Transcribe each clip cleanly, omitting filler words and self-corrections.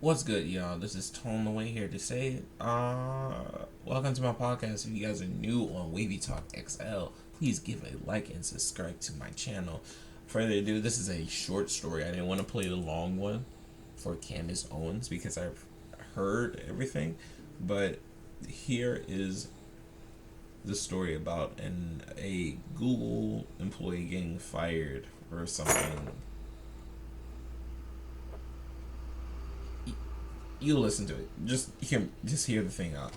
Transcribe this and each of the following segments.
What's good, y'all? This is Tone Away here to say, welcome to my podcast. If you guys are new on Wavy Talk XL, please give a like and subscribe to my channel. Further ado, this is a short story. I didn't want to play the long one for Candace Owens because I've heard everything, but here is the story about a Google employee getting fired for something. You listen to it. Just hear the thing out.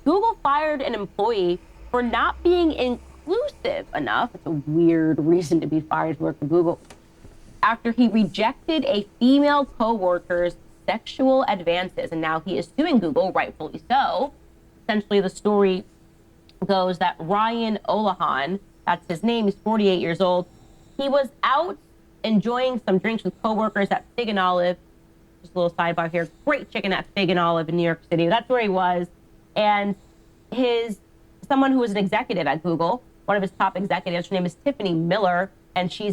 Google fired an employee for not being inclusive enough. It's a weird reason to be fired to work for Google. After he rejected a female coworker's sexual advances, and now he is suing Google, rightfully so. Essentially, the story goes that Ryan Olahan, that's his name, he's 48 years old. He was out enjoying some drinks with coworkers at Fig and Olive. Just a little sidebar here. Great chicken at Fig and Olive in New York City. That's where he was. And someone who was an executive at Google, one of his top executives, her name is Tiffany Miller, and she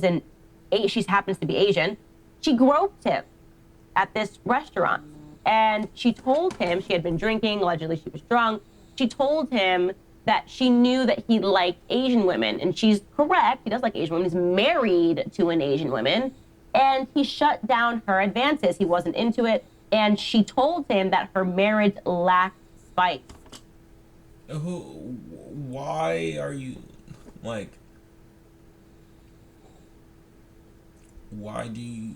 happens to be Asian. She groped him at this restaurant, and she told him she had been drinking. Allegedly, she was drunk. She told him that she knew that he liked Asian women, and she's correct. He does like Asian women. He's married to an Asian woman, and he shut down her advances. He wasn't into it, and she told him that her marriage lacked spice. Why are you, like, why do you,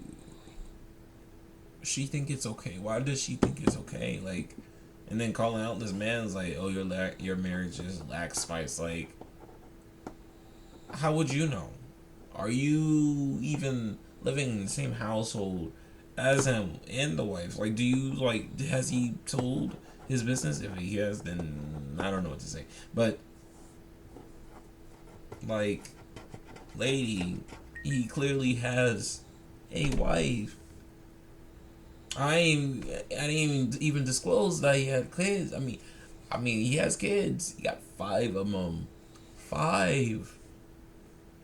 she think it's okay? Why does she think it's okay? Like, and then calling out this man's like, oh, your marriage is lack spice. Like, how would you know? Are you even living in the same household as him and the wife? Like, do you, like, has he told his business? If he has, then I don't know what to say. But, like, lady, he clearly has a wife. I didn't even disclose that he had kids. I mean, he has kids. He got 5 of them. 5.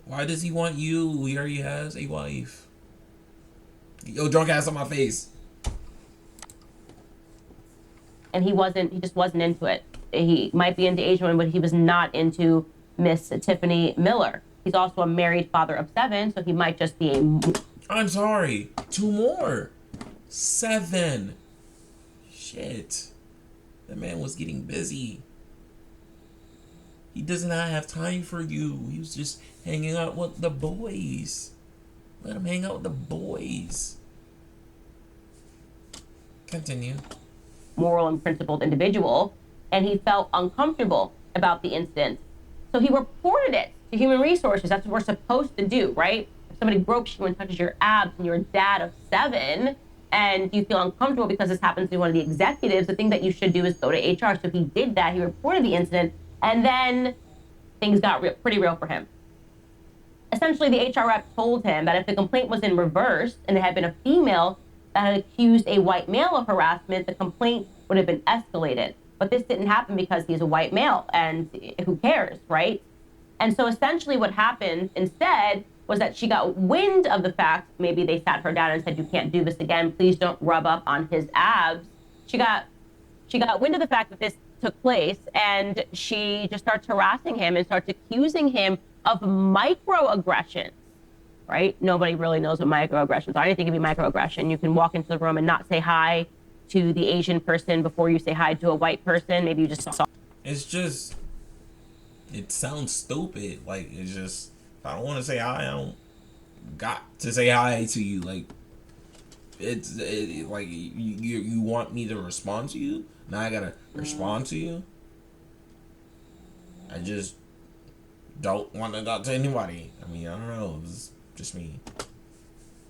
Why does he want you? He already has a wife. Yo, drunk ass on my face. And he just wasn't into it. He might be into Asian women, but he was not into Miss Tiffany Miller. He's also a married father of 7, so he might just be I'm sorry. 2 more. 7. Shit. That man was getting busy. He does not have time for you. He was just hanging out with the boys. Let him hang out with the boys. Continue. moral and principled individual, and he felt uncomfortable about the incident. So he reported it to Human Resources. That's what we're supposed to do, right? If somebody gropes you and touches your abs and you're a dad of 7 and you feel uncomfortable because this happens to one of the executives, the thing that you should do is go to HR. So he did that. He reported the incident, and then things got pretty real for him. Essentially, the HR rep told him that if the complaint was in reverse and it had been a female that had accused a white male of harassment, the complaint would have been escalated. But this didn't happen because he's a white male, and who cares, right? And so essentially what happened instead was that she got wind of the fact, maybe they sat her down and said, you can't do this again, please don't rub up on his abs. She got wind of the fact that this took place, and she just starts harassing him and starts accusing him of microaggressions, right? Nobody really knows what microaggressions are. Anything can be microaggression. You can walk into the room and not say hi to the Asian person before you say hi to a white person. Maybe you just saw. It's just, it sounds stupid. Like, it's just, if I don't want to say hi, I don't got to say hi to you. Like, like, you want me to respond to you? Now I gotta respond to you? I just don't want to talk to anybody. I mean, I don't know. It's just me.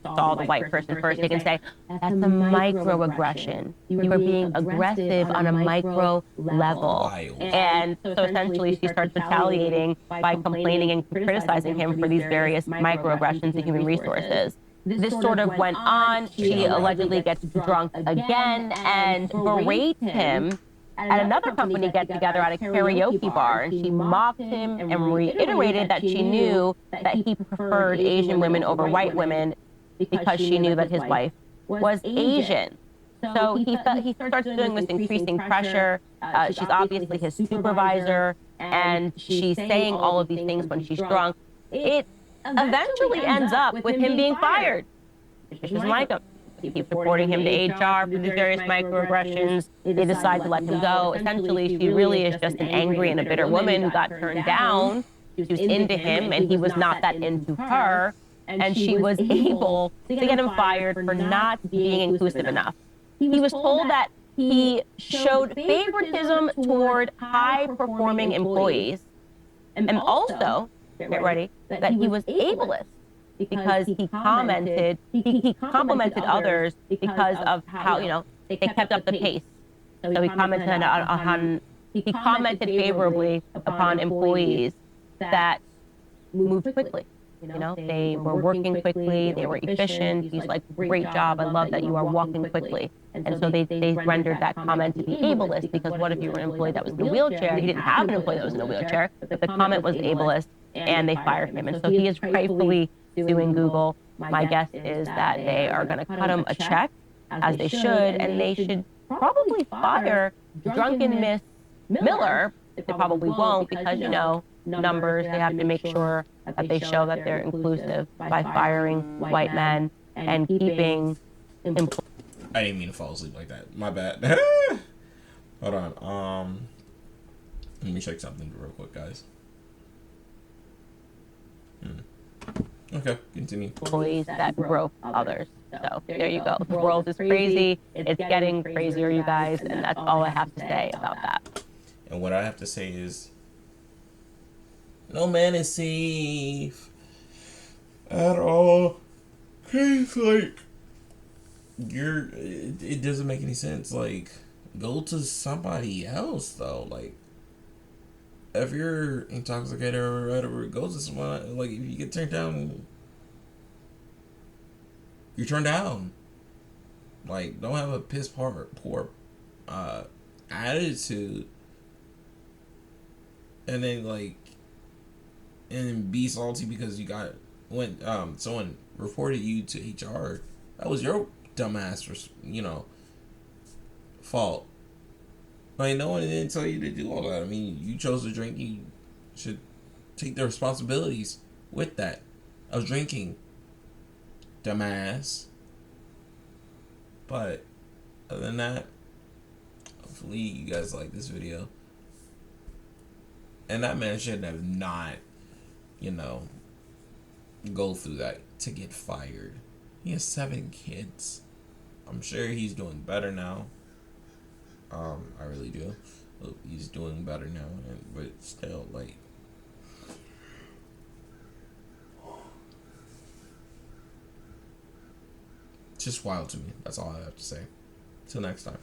Saw the white person first, they can say, that's a microaggression. You were being aggressive on a micro level. Wild. And so essentially she starts retaliating by complaining and criticizing him for these various microaggressions in Human Resources. This sort of went on. She allegedly gets drunk again and berates him at another company get-together at a karaoke bar, and she mocked him and reiterated that she knew that he preferred Asian women over white women because she knew that his wife was Asian. So he starts doing this increasing pressure. She's obviously his supervisor, and she's saying all of these things when she's drunk. It eventually ends up with him being fired. She doesn't like him. She keeps reporting him to HR for these various microaggressions. They decide to let him go. Essentially, she really is just an angry and a bitter woman who got turned down. She was into him, and he was not that into her. And she was able to get him fired for not being inclusive enough. He was told that he showed favoritism toward high-performing employees, and also, get ready, that he was ableist because he complimented others because of how, they kept up the pace. So he commented favorably upon employees that moved quickly. They were working quickly, they were efficient. He's like, great job, I love that you are walking quickly. And so they rendered that comment to be ableist, because what if you were an employee that was in a wheelchair? He didn't have an employee that was in a wheelchair, but the comment was ableist, and they fired him. And so he is rightfully suing Google. My guess is that they are going to cut him a check, as they should, and they should probably fire drunken Miss Miller. They probably won't, because, numbers, they have to make sure that they show that they're inclusive by firing white men and keeping employees. I didn't mean to fall asleep like that. My bad. Hold on. Let me check something real quick, guys. Okay, continue. Employees that broke others. So there you go. The world is crazy. It's getting crazier, you guys, and that's all I have to say about that. And what I have to say is, no man is safe at all. Cause like, it doesn't make any sense. Like, go to somebody else though. Like, if you're intoxicated or whatever, go to someone. Like, if you get turned down, you're turned down. Like, don't have a piss poor attitude, and then and be salty because you got when someone reported you to HR. That was your dumbass, fault. Like, no one didn't tell you to do all that. I mean, you chose to drink. You should take the responsibilities with that of drinking, dumbass. But other than that, hopefully you guys like this video. And that man should have not, go through that to get fired. He has 7 kids. I'm sure he's doing better now. I really do. He's doing better now, but still, like, it's just wild to me. That's all I have to say. Till next time.